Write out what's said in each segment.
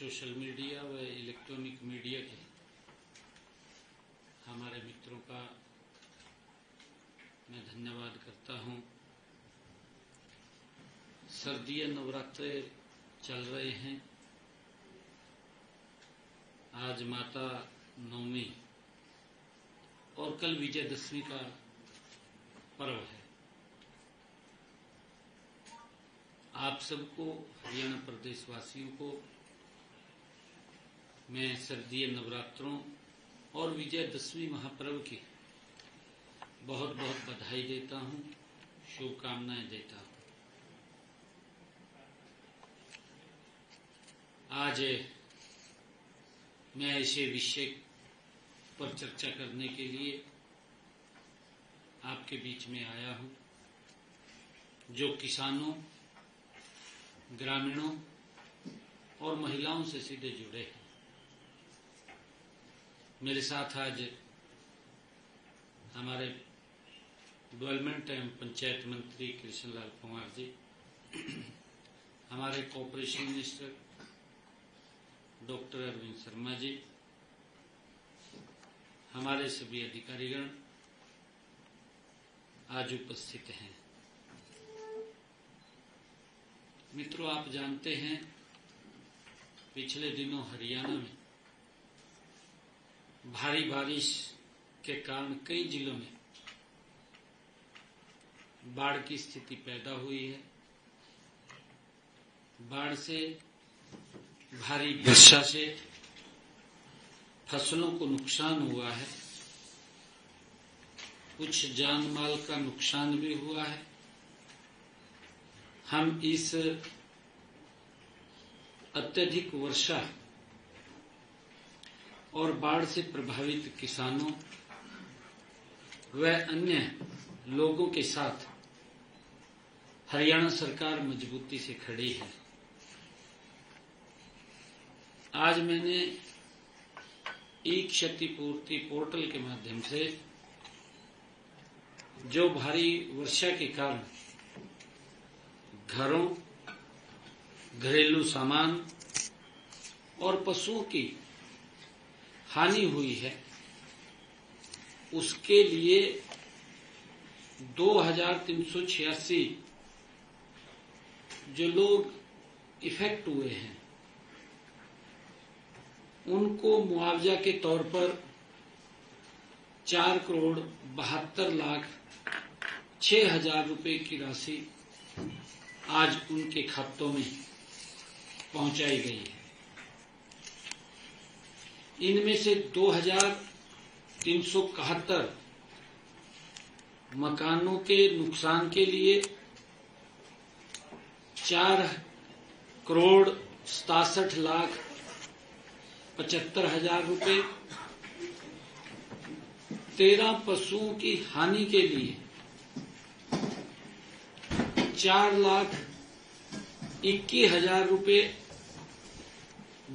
Social media व electronic media के हमारे मित्रों का मैं धन्यवाद करता हूं। सर्दीय नवरात्रे चल रहे हैं। आज माता नवमी और कल विजयदशमी का पर्व है। आप सबको, हरियाणा प्रदेश वासियों को मैं सर्दीय नवरात्रों और विजयदशमी महापर्व की बहुत बहुत बधाई देता हूं, शुभकामनाएं देता हूं। आज मैं ऐसे विषय पर चर्चा करने के लिए आपके बीच में आया हूं जो किसानों, ग्रामीणों और महिलाओं से सीधे जुड़े हैं। मेरे साथ आज हमारे डेवलपमेंट एवं पंचायत मंत्री कृष्णलाल पंवार जी, हमारे corporation minister doctor Arvind Sharma ji, हमारे सभी अधिकारीगण आज उपस्थित हैं। मित्रों, आप जानते हैं पिछले दिनों हरियाणा में भारी बारिश के कारण कई जिलों में बाढ़ की स्थिति पैदा हुई है। बाढ़ से, भारी वर्षा से फसलों को नुकसान हुआ है, कुछ जान माल का नुकसान भी हुआ है। हम इस अत्यधिक वर्षा और बाढ़ से प्रभावित किसानों व अन्य लोगों के साथ हरियाणा सरकार मजबूती से खड़ी है। आज मैंने ई क्षतिपूर्ति पोर्टल के माध्यम से जो भारी वर्षा के कारण घरों, घरेलू सामान और पशुओं की हानि हुई है, उसके लिए 2386 जो लोग इफेक्ट हुए हैं उनको मुआवजा के तौर पर 4,72,06,000 रुपए की राशि आज उनके खातों में पहुंचाई गई है। इनमें से 2,371 मकानों के नुकसान के लिए 4,67,75,000 रुपए, 13 पशुओं की हानि के लिए 4,21,000 रुपए,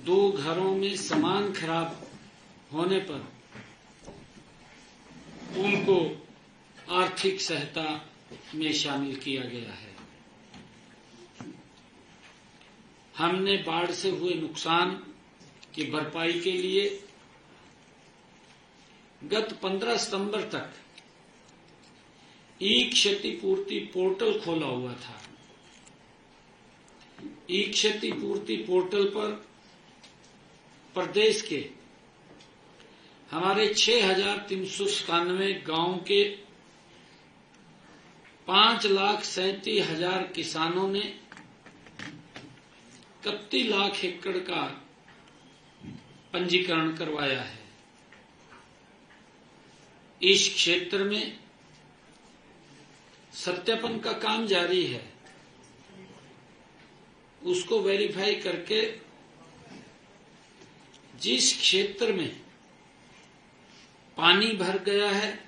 2 घरों में सामान खराब होने पर उनको आर्थिक सहायता में शामिल किया गया है। हमने बाढ़ से हुए नुकसान की भरपाई के लिए गत 15 सितंबर तक ई क्षतिपूर्ति पोर्टल खोला हुआ था। ई क्षतिपूर्ति पोर्टल पर प्रदेश के हमारे 6,397 गांव के 5,37,000 किसानों ने 31 लाख एकड़ का पंजीकरण करवाया है। इस क्षेत्र में सत्यापन का काम जारी है। उसको वेरीफाई करके जिस क्षेत्र में पानी भर गया है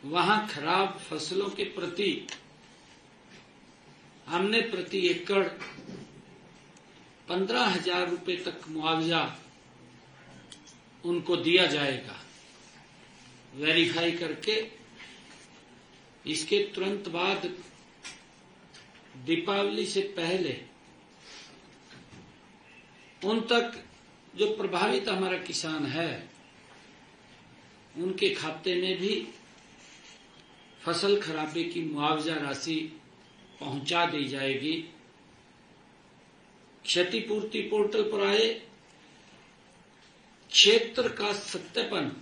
वहां खराब फसलों के प्रति हमने प्रति एकड़ 15,000 रुपए तक मुआवजा उनको दिया जाएगा। वेरीफाई करके इसके तुरंत बाद दीपावली से पहले उन तक जो प्रभावित हमारा किसान है उनके खाते में भी फसल खराबे की मुआवजा राशि पहुंचा दी जाएगी। क्षतिपूर्ति पोर्टल पर आए क्षेत्र का सत्यापन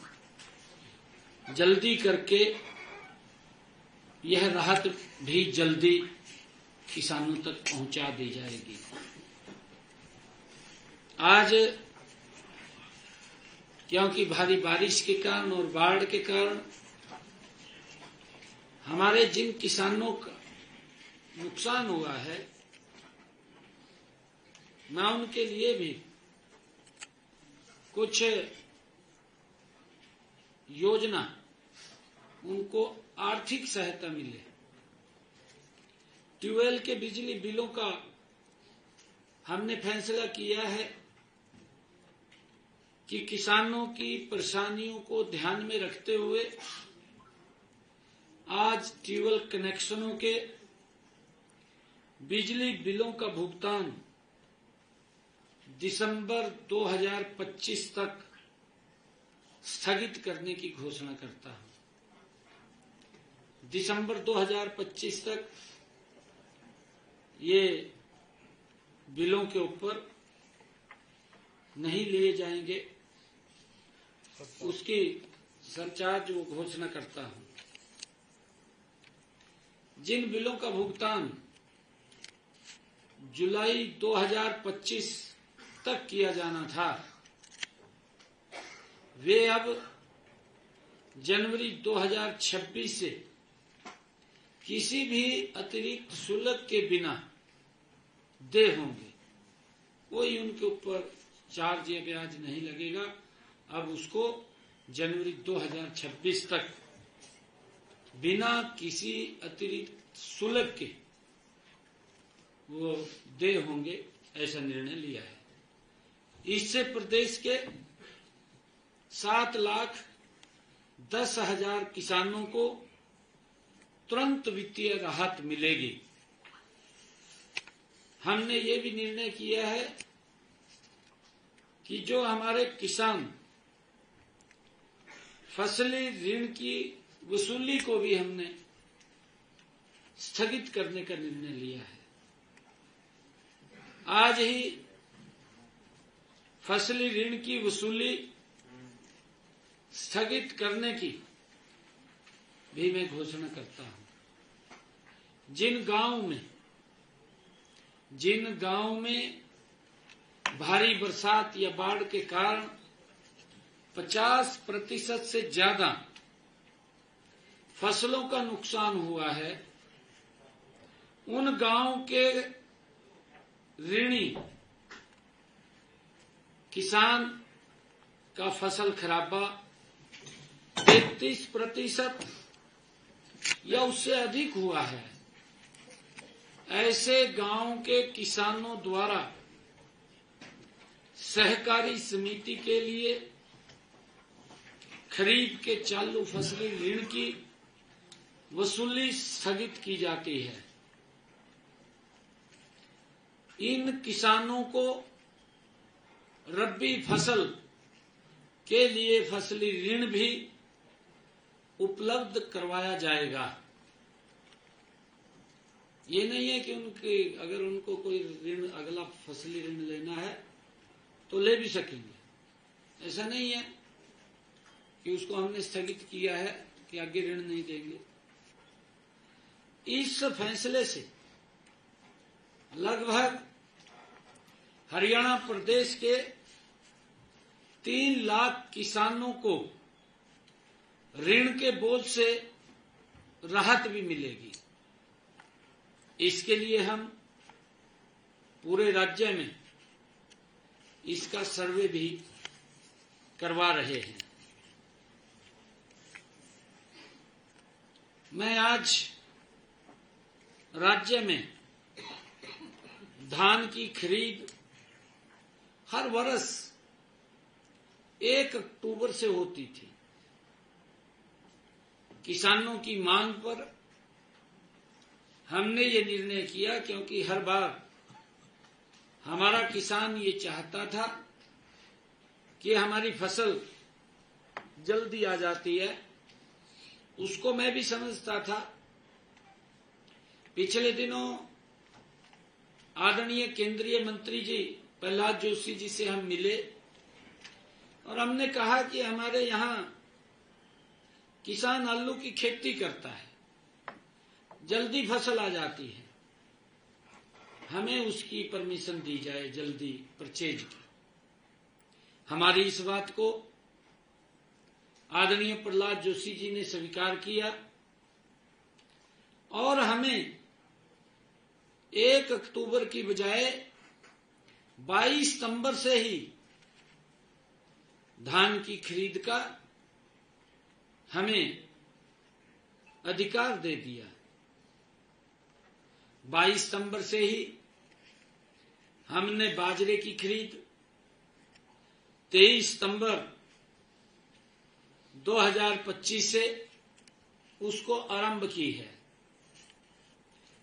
जल्दी करके यह राहत भी जल्दी किसानों तक पहुंचा दी जाएगी। आज क्योंकि भारी बारिश के कारण और बाढ़ के कारण हमारे जिन किसानों का नुकसान हुआ है, मैं उनके लिए भी कुछ योजना, उनको आर्थिक सहायता मिले। ट्यूबवेल के बिजली बिलों का हमने फैसला किया है कि किसानों की परेशानियों को ध्यान में रखते हुए आज ट्यूबवेल कनेक्शनों के बिजली बिलों का भुगतान दिसंबर 2025 तक स्थगित करने की घोषणा करता हूं। दिसंबर 2025 तक ये बिलों के ऊपर नहीं लिए जाएंगे, उसकी सरचार्ज वो घोषणा करता हूं। जिन बिलों का भुगतान जुलाई 2025 तक किया जाना था, वे अब जनवरी 2026 से किसी भी अतिरिक्त शुल्क के बिना दे होंगे। कोई उनके ऊपर चार्ज या ब्याज नहीं लगेगा। अब उसको जनवरी 2026 तक बिना किसी अतिरिक्त शुल्क के वो दे होंगे, ऐसा निर्णय लिया है। इससे प्रदेश के 7,10,000 किसानों को तुरंत वित्तीय राहत मिलेगी। हमने ये भी निर्णय किया है कि जो हमारे किसान फसली ऋण की वसूली को भी हमने स्थगित करने का निर्णय लिया है। आज ही फसली ऋण की वसूली स्थगित करने की भी मैं घोषणा करता हूं। जिन गांव में भारी बरसात या बाढ़ के कारण 50% से ज्यादा फसलों का नुकसान हुआ है, उन गांव के ऋणी किसान का फसल खराबा 33% या उससे अधिक हुआ है। ऐसे गांव के किसानों द्वारा सहकारी समिति के लिए खरीफ के चालू फसली ऋण की वसूली स्थगित की जाती है। इन किसानों को रबी फसल के लिए फसली ऋण भी उपलब्ध करवाया जाएगा। ये नहीं है कि अगर उनको कोई ऋण, अगला फसली ऋण लेना है तो ले भी सकेंगे। ऐसा नहीं है कि उसको हमने स्थगित किया है कि आगे ऋण नहीं देंगे। इस फैसले से लगभग हरियाणा प्रदेश के 3 लाख किसानों को ऋण के बोझ से राहत भी मिलेगी। इसके लिए हम पूरे राज्य में इसका सर्वे भी करवा रहे हैं। मैं आज राज्य में धान की खरीद हर वर्ष 1 अक्टूबर से होती थी। किसानों की मांग पर हमने ये निर्णय किया, क्योंकि हर बार हमारा किसान ये चाहता था कि हमारी फसल जल्दी आ जाती है, उसको मैं भी समझता था। पिछले दिनों आदरणीय केंद्रीय मंत्री जी प्रहलाद जोशी जी से हम मिले और हमने कहा कि हमारे यहाँ किसान आलू की खेती करता है, जल्दी फसल आ जाती है, हमें उसकी परमिशन दी जाए जल्दी परचेज की। हमारी इस बात को आदरणीय प्रहलाद जोशी जी ने स्वीकार किया और हमें 1 अक्टूबर की बजाय 22 सितंबर से ही धान की खरीद का हमें अधिकार दे दिया। 22 सितंबर से ही हमने बाजरे की खरीद 23 सितंबर 2025 से उसको आरंभ की है।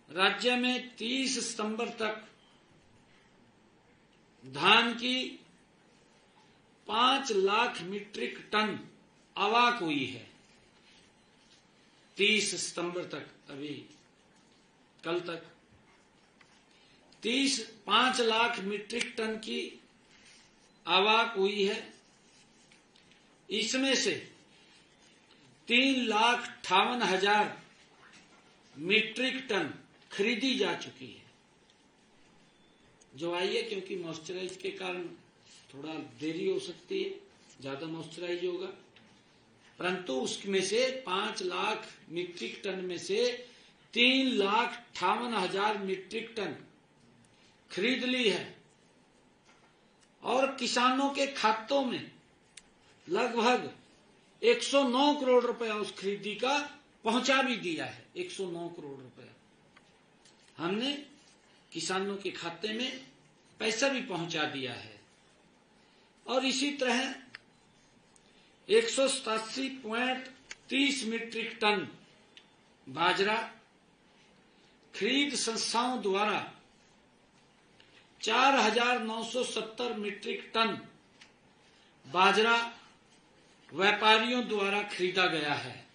राज्य में 30 सितंबर तक धान की 5 लाख मीट्रिक टन आवक हुई है। 30 सितंबर तक, अभी कल तक 5 लाख मीट्रिक टन की आवक हुई है। इसमें से 3,58,000 मीट्रिक टन खरीदी जा चुकी है। जो आई है, क्योंकि मॉइस्चराइज के कारण थोड़ा देरी हो सकती है, ज्यादा मॉइस्चराइज होगा, परंतु उसमें से 5 लाख मीट्रिक टन में से 3,58,000 मीट्रिक टन खरीद ली है और किसानों के खातों में लगभग 109 करोड़ रुपया उस खरीदी का पहुंचा भी दिया है। 109 करोड़ रुपया हमने किसानों के खाते में पैसा भी पहुंचा दिया है। और इसी तरह 187.30 मीट्रिक टन बाजरा खरीद संस्थाओं द्वारा 4,970 मीट्रिक टन बाजरा व्यापारियों द्वारा खरीदा गया है।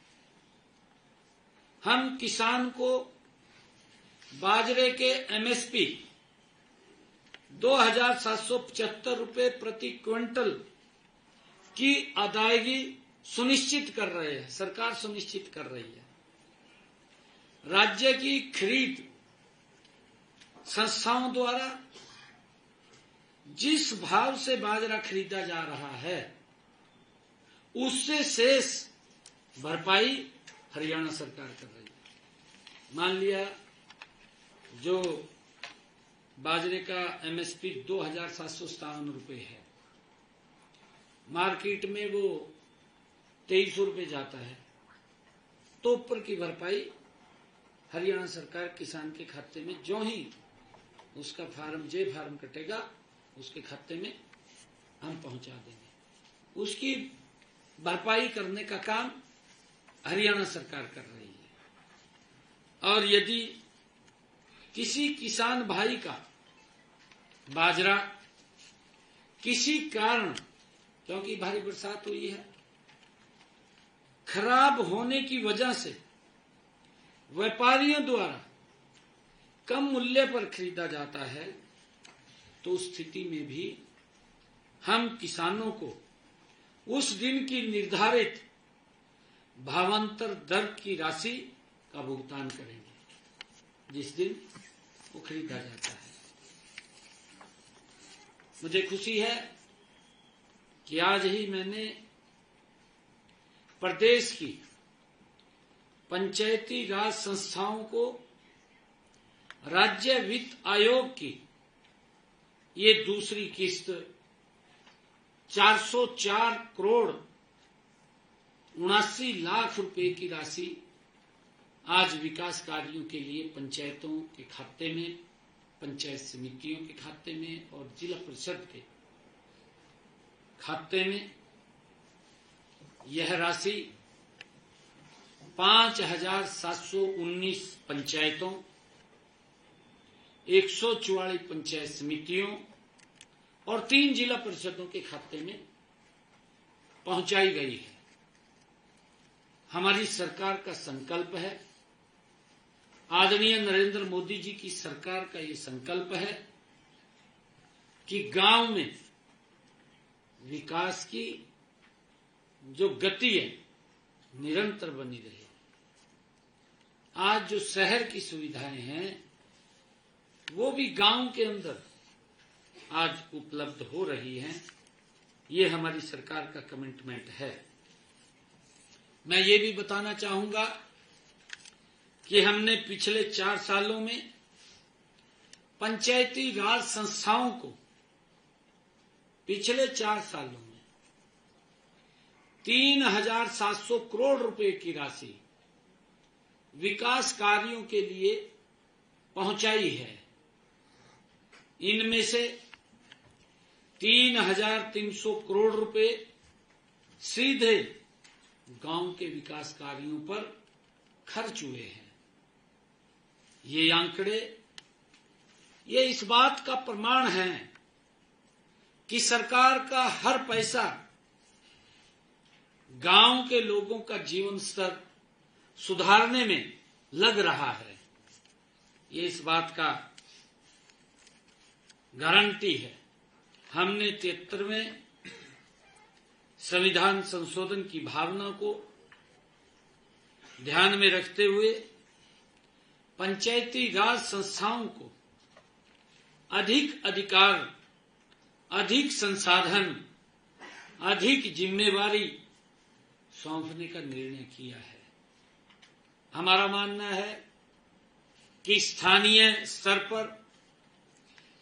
हम किसान को बाजरे के एमएसपी 2,775 रुपये प्रति क्विंटल की अदायगी सुनिश्चित कर रहे हैं, सरकार सुनिश्चित कर रही है। राज्य की खरीद संस्थाओं द्वारा जिस भाव से बाजरा खरीदा जा रहा है उससे शेष भरपाई हरियाणा सरकार कर रही है। मान लिया जो बाजरे का एमएसपी 2,757 रुपये है, मार्केट में वो 2300 रुपये जाता है, तो ऊपर की भरपाई हरियाणा सरकार किसान के खाते में जो ही उसका फार्म कटेगा उसके खाते में हम पहुंचा देंगे। उसकी भरपाई करने का काम हरियाणा सरकार कर रही है। और यदि किसी किसान भाई का बाजरा किसी कारण, क्योंकि भारी बरसात हुई है, खराब होने की वजह से व्यापारियों द्वारा कम मूल्य पर खरीदा जाता है, तो उस स्थिति में भी हम किसानों को उस दिन की निर्धारित भावांतर दर की राशि का भुगतान करेंगे जिस दिन वो खरीदा जाता है। मुझे खुशी है कि आज ही मैंने प्रदेश की पंचायती राज संस्थाओं को राज्य वित्त आयोग की ये दूसरी किस्त 404 करोड़ 79 लाख रुपए की राशि आज विकास कार्यों के लिए पंचायतों के खाते में, पंचायत समितियों के खाते में और जिला परिषद के खाते में यह राशि 5,719 पंचायतों, 144 पंचायत समितियों और 3 जिला परिषदों के खाते में पहुंचाई गई है। हमारी सरकार का संकल्प है, आदरणीय नरेंद्र मोदी जी की सरकार का ये संकल्प है कि गांव में विकास की जो गति है निरंतर बनी रहे। आज जो शहर की सुविधाएं हैं वो भी गांव के अंदर आज उपलब्ध हो रही हैं। ये हमारी सरकार का कमिटमेंट है। मैं ये भी बताना चाहूंगा कि हमने पिछले 4 सालों में पंचायती राज संस्थाओं को पिछले 4 सालों में 3,700 करोड़ रुपए की राशि विकास कार्यों के लिए पहुंचाई है। इनमें से 3,300 करोड़ रुपए सीधे गांव के विकास कार्यों पर खर्च हुए हैं। ये आंकड़े ये इस बात का प्रमाण है कि सरकार का हर पैसा गांव के लोगों का जीवन स्तर सुधारने में लग रहा है। ये इस बात का गारंटी है। हमने 73वें संविधान संशोधन की भावना को ध्यान में रखते हुए पंचायती राज संस्थाओं को अधिक अधिकार, अधिक संसाधन, अधिक जिम्मेवारी सौंपने का निर्णय किया है। हमारा मानना है कि स्थानीय स्तर पर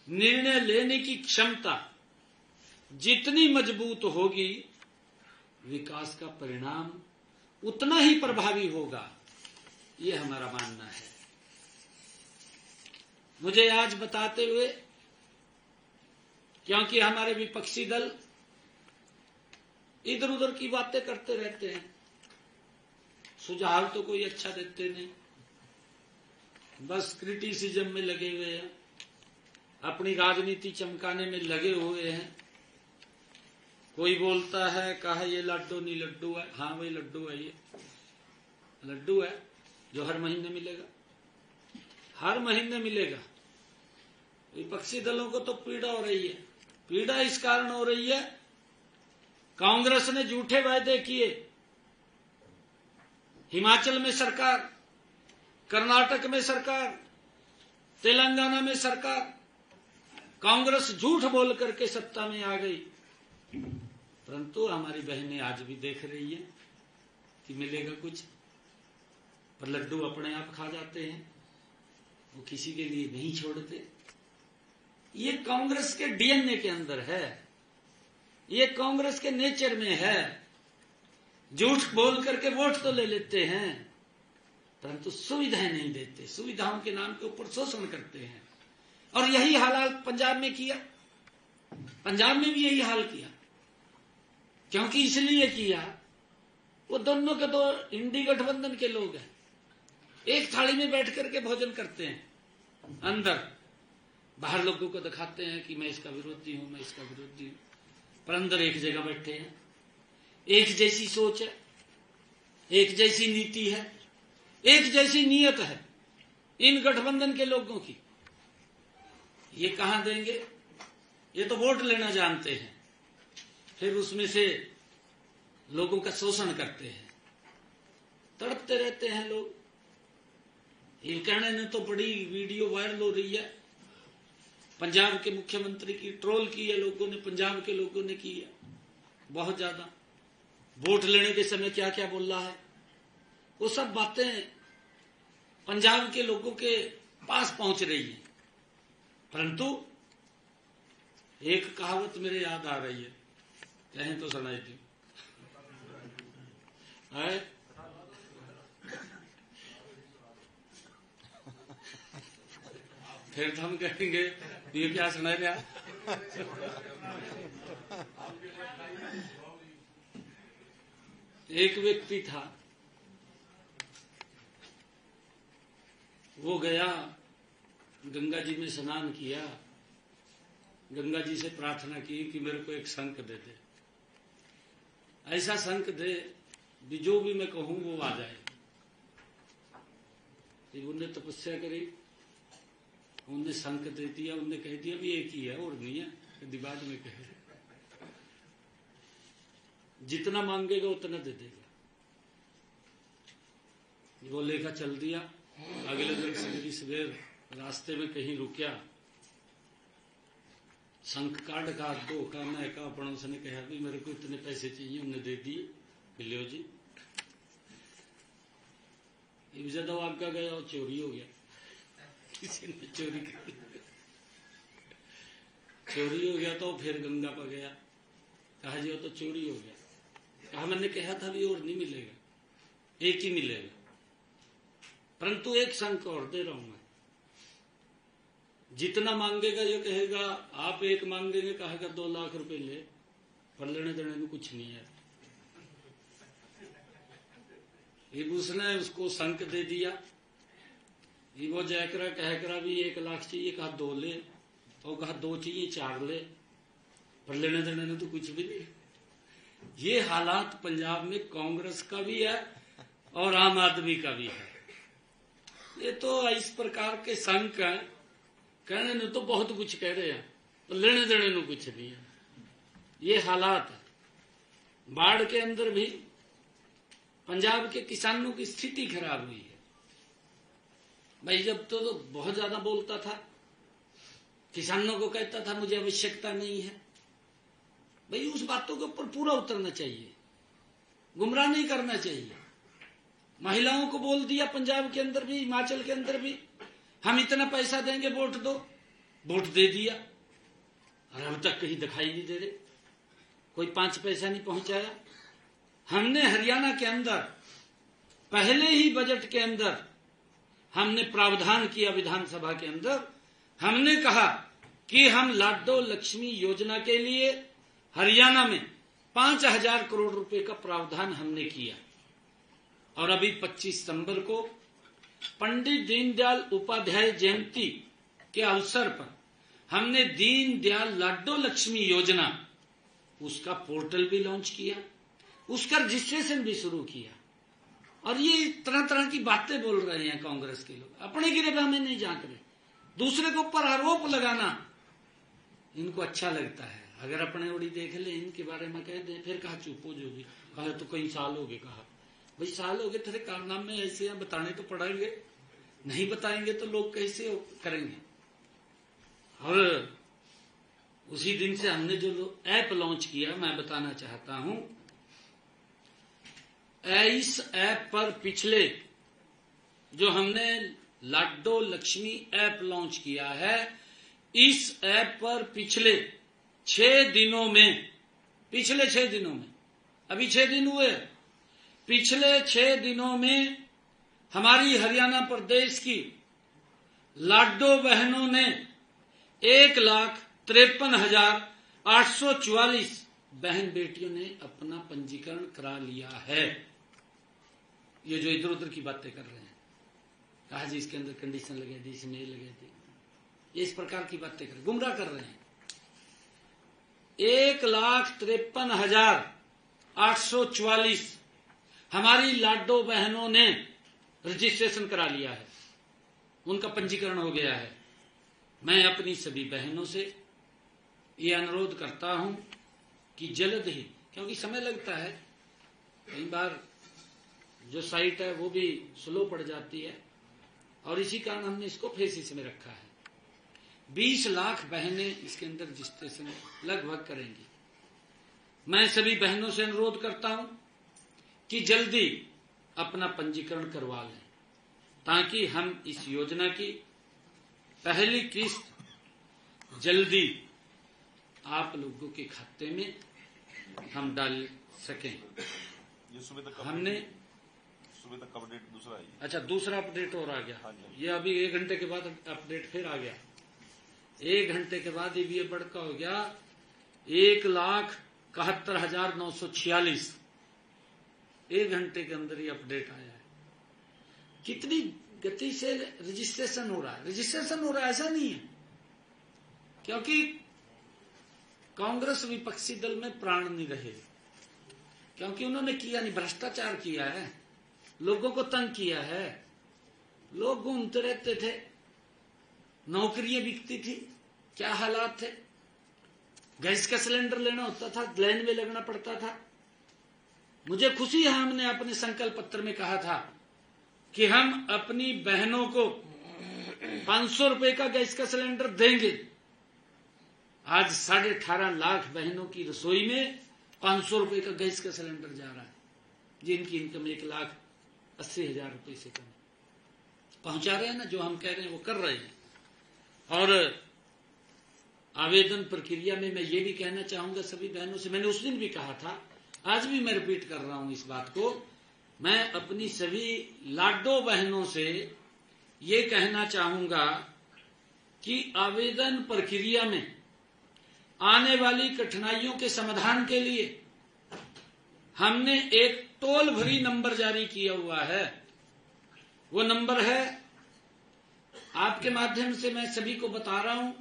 निर्णय लेने की क्षमता जितनी मजबूत होगी, विकास का परिणाम उतना ही प्रभावी होगा। ये हमारा मानना है। मुझे आज बताते हुए, क्योंकि हमारे विपक्षी दल इधर उधर की बातें करते रहते हैं, सुझाव तो कोई अच्छा देते नहीं, बस क्रिटिसिज्म में लगे हुए हैं, अपनी राजनीति चमकाने में लगे हुए हैं। कोई बोलता है कहा ये लड्डू नहीं लड्डू है, हाँ वही लड्डू है, ये लड्डू है जो हर महीने मिलेगा, हर महीने मिलेगा। विपक्षी दलों को तो पीड़ा हो रही है। पीड़ा इस कारण हो रही है, कांग्रेस ने झूठे वायदे किए। हिमाचल में सरकार, कर्नाटक में सरकार, तेलंगाना में सरकार, कांग्रेस झूठ बोल करके सत्ता में आ गई। परंतु हमारी बहनें आज भी देख रही है कि मिलेगा कुछ, पर लड्डू अपने आप खा जाते हैं, वो किसी के लिए नहीं छोड़ते। ये कांग्रेस के डीएनए के अंदर है, ये कांग्रेस के नेचर में है। झूठ बोल करके वोट तो ले लेते हैं, परंतु सुविधाएं नहीं देते, सुविधाओं के नाम के ऊपर शोषण करते हैं। और यही हाल पंजाब में किया, पंजाब में भी यही हाल किया। क्योंकि इसलिए किया, वो दोनों के दो इंडी गठबंधन के लोग हैं, एक थाली में बैठ करके भोजन करते हैं, अंदर बाहर लोगों को दिखाते हैं कि मैं इसका विरोधी हूं, मैं इसका विरोधी हूं, पर अंदर एक जगह बैठे हैं। एक जैसी सोच है, एक जैसी नीति है, एक जैसी नीयत है इन गठबंधन के लोगों की। ये कहां देंगे? ये तो वोट लेना जानते हैं, फिर उसमें से लोगों का शोषण करते हैं, तड़पते रहते हैं लोग। ये कहने ने तो बड़ी वीडियो वायरल हो रही है, पंजाब के मुख्यमंत्री की ट्रोल की है लोगों ने, पंजाब के लोगों ने की है बहुत ज्यादा। वोट लेने के समय क्या क्या बोल रहा है, वो सब बातें पंजाब के लोगों के पास पहुंच रही है। परंतु एक कहावत मेरे याद आ रही है, कहें तो सुनाई थी, फिर हम कहेंगे ये क्या सुना रहा। एक व्यक्ति था, वो गया गंगा जी में स्नान किया, गंगा जी से प्रार्थना की कि मेरे को एक शंख दे दे, ऐसा शंख दे भी जो भी मैं कहूं वो आ जाए। उनने तपस्या करी, उनने शंख दे दिया, उनने कह दिया भी एक ही है और नहीं है, दिमाग में कहे जितना मांगेगा उतना दे देगा। वो लेकर चल दिया। अगले दिन सवेरे सवेर रास्ते में कहीं रुकिया, शंख काट का दो का मैं का पड़ोस ने कहा भी मेरे को इतने पैसे चाहिए, उन्हें दे दिए, लियो जी। ज्यादा आगे गया और चोरी हो गया, किसी ने चोरी कर लिया। चोरी हो गया तो फिर गंगा पर गया, कहा जी वो तो चोरी हो गया। कहा मैंने कहा था भी और नहीं मिलेगा, एक ही मिलेगा, परंतु एक शंख और दे रहा हूं मैं, जितना मांगेगा जो कहेगा आप एक मांगेंगे, कहेगा 2 लाख रुपए ले, पर लेने देने में कुछ नहीं है। ये उसने उसको शंख दे दिया। ये वो जयकरा कहकरा भी 1 लाख चाहिए, कहा 2 ले, तो कहा 2 चाहिए 4 ले, पर लेने देने में तो कुछ भी नहीं। ये हालात पंजाब में कांग्रेस का भी है और आम आदमी का भी है। ये तो इस प्रकार के शंख हैं, कहने ने तो बहुत कुछ कह रहे हैं, तो लेने देने में कुछ नहीं है। ये हालात है। बाढ़ के अंदर भी पंजाब के किसानों की स्थिति खराब हुई है। भाई जब तो बहुत ज्यादा बोलता था, किसानों को कहता था मुझे आवश्यकता नहीं है, भाई उस बातों के ऊपर पूरा उतरना चाहिए, गुमराह नहीं करना चाहिए। महिलाओं को बोल दिया पंजाब के अंदर भी, हिमाचल के अंदर भी, हम इतना पैसा देंगे वोट दो, वोट दे दिया, और अब तक कहीं दिखाई नहीं दे रहे, कोई 5 पैसा नहीं पहुंचाया। हमने हरियाणा के अंदर पहले ही बजट के अंदर हमने प्रावधान किया, विधानसभा के अंदर हमने कहा कि हम लाडो लक्ष्मी योजना के लिए हरियाणा में 5,000 करोड़ रुपए का प्रावधान हमने किया। और अभी 25 सितंबर को पंडित दीनदयाल उपाध्याय जयंती के अवसर पर हमने दीनदयाल लाडो लक्ष्मी योजना, उसका पोर्टल भी लॉन्च किया, उसका रजिस्ट्रेशन भी शुरू किया। और ये तरह तरह की बातें बोल रहे हैं कांग्रेस के लोग, अपने गिरे हमें नहीं झांक रहे, दूसरे के ऊपर आरोप लगाना इनको अच्छा लगता है। अगर अपने ओड़ी देख ले, इनके बारे में कह दे, फिर कहा चुप हो जो भी, कहा तो कई साल हो गए, कहा भाई साल हो गए तेरे कारनामे ऐसे हैं, बताने तो पड़ेंगे, नहीं बताएंगे तो लोग कैसे करेंगे। और उसी दिन से हमने जो ऐप लॉन्च किया, मैं बताना चाहता हूं, इस ऐप पर पिछले जो हमने लाडो लक्ष्मी ऐप लॉन्च किया है, इस ऐप पर पिछले 6 दिनों में, पिछले 6 दिनों में, अभी 6 दिन हुए, पिछले 6 दिनों में हमारी हरियाणा प्रदेश की लाडो बहनों ने 1,53,844 बहन बेटियों ने अपना पंजीकरण करा लिया है। ये जो इधर उधर की बातें कर रहे हैं, कहा जी इसके अंदर कंडीशन लगे थी, इसमें लगे थे, ये इस प्रकार की बातें कर, गुमराह कर रहे हैं। 1,53,844 हमारी लाडो बहनों ने रजिस्ट्रेशन करा लिया है, उनका पंजीकरण हो गया है। मैं अपनी सभी बहनों से ये अनुरोध करता हूं कि जल्द ही, क्योंकि समय लगता है, कई बार जो साइट है वो भी स्लो पड़ जाती है, और इसी कारण हमने इसको फेसिस में रखा है। 20 लाख बहनें इसके अंदर रजिस्ट्रेशन लगभग करेंगी। मैं सभी बहनों से अनुरोध करता हूं कि जल्दी अपना पंजीकरण करवा लें, ताकि हम इस योजना की पहली किस्त जल्दी आप लोगों के खाते में हम डाल सकें। ये सुबह तक अपडेट दूसरा है। अच्छा, दूसरा अपडेट और आ गया। हाँ ये अभी 1 घंटे के बाद अपडेट फिर आ गया। 1 घंटे के बाद ये बढ़का हो गया 1,71,946। 1 घंटे के अंदर ये अपडेट आया है। कितनी गति से रजिस्ट्रेशन हो रहा है। रजिस्ट्रेशन हो रहा है ऐसा नहीं है, क्योंकि कांग्रेस विपक्षी दल में प्राण नहीं रहे, क्योंकि उन्होंने किया नहीं, भ्रष्टाचार किया है, लोगों को तंग किया है, लोग घूमते रहते थे, नौकरियां बिकती थी, क्या हालात थे, गैस का सिलेंडर लेना होता था, लाइन में लगना पड़ता था। मुझे खुशी है हमने अपने संकल्प पत्र में कहा था कि हम अपनी बहनों को 500 रुपए का गैस का सिलेंडर देंगे। आज 18.5 लाख बहनों की रसोई में 500 रुपए का गैस का सिलेंडर जा रहा है, जिनकी इनकम 1,80,000 रुपए से कम। पहुंचा रहे हैं ना, जो हम कह रहे हैं वो कर रहे हैं। और आवेदन प्रक्रिया में मैं ये भी कहना चाहूंगा सभी बहनों से, मैंने उस दिन भी कहा था, आज भी मैं रिपीट कर रहा हूं इस बात को, मैं अपनी सभी लाडो बहनों से ये कहना चाहूंगा कि आवेदन प्रक्रिया में आने वाली कठिनाइयों के समाधान के लिए हमने एक टोल फ्री नंबर जारी किया हुआ है। वो नंबर है, आपके माध्यम से मैं सभी को बता रहा हूं,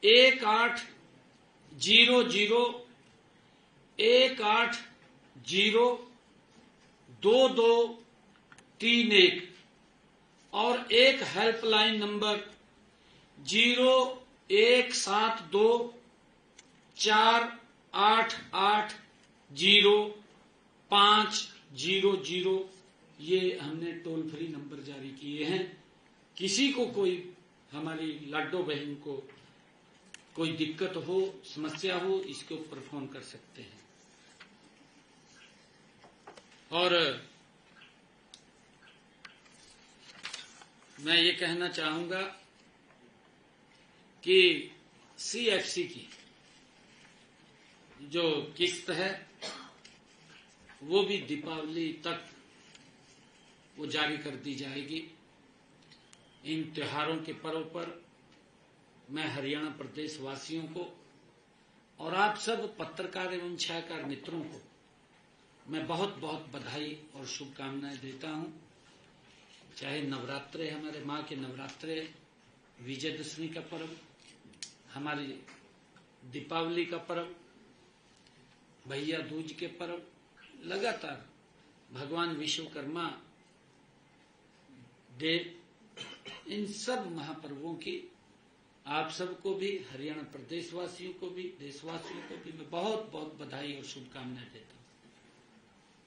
1800-2231 और एक हेल्पलाइन नंबर 0172-488-0500। ये हमने टोल फ्री नंबर जारी किए हैं। किसी को कोई, हमारी लाडो बहन को कोई दिक्कत हो, समस्या हो, इसके ऊपर फोन कर सकते हैं। और मैं ये कहना चाहूंगा कि CFC की जो किस्त है वो भी दीपावली तक वो जारी कर दी जाएगी। इन त्योहारों के पर्व पर मैं हरियाणा प्रदेश वासियों को और आप सब पत्रकार एवं छायाकार मित्रों को मैं बहुत बहुत बधाई और शुभकामनाएं देता हूं। चाहे नवरात्रे, हमारे माँ के नवरात्रे, विजयदशमी का पर्व, हमारी दीपावली का पर्व, भैया दूज के पर्व, लगातार भगवान विश्वकर्मा डे, इन सब महापर्वों की आप सबको भी, हरियाणा प्रदेशवासियों को भी, देशवासियों को भी मैं बहुत बहुत बधाई और शुभकामनाएं देता हूं।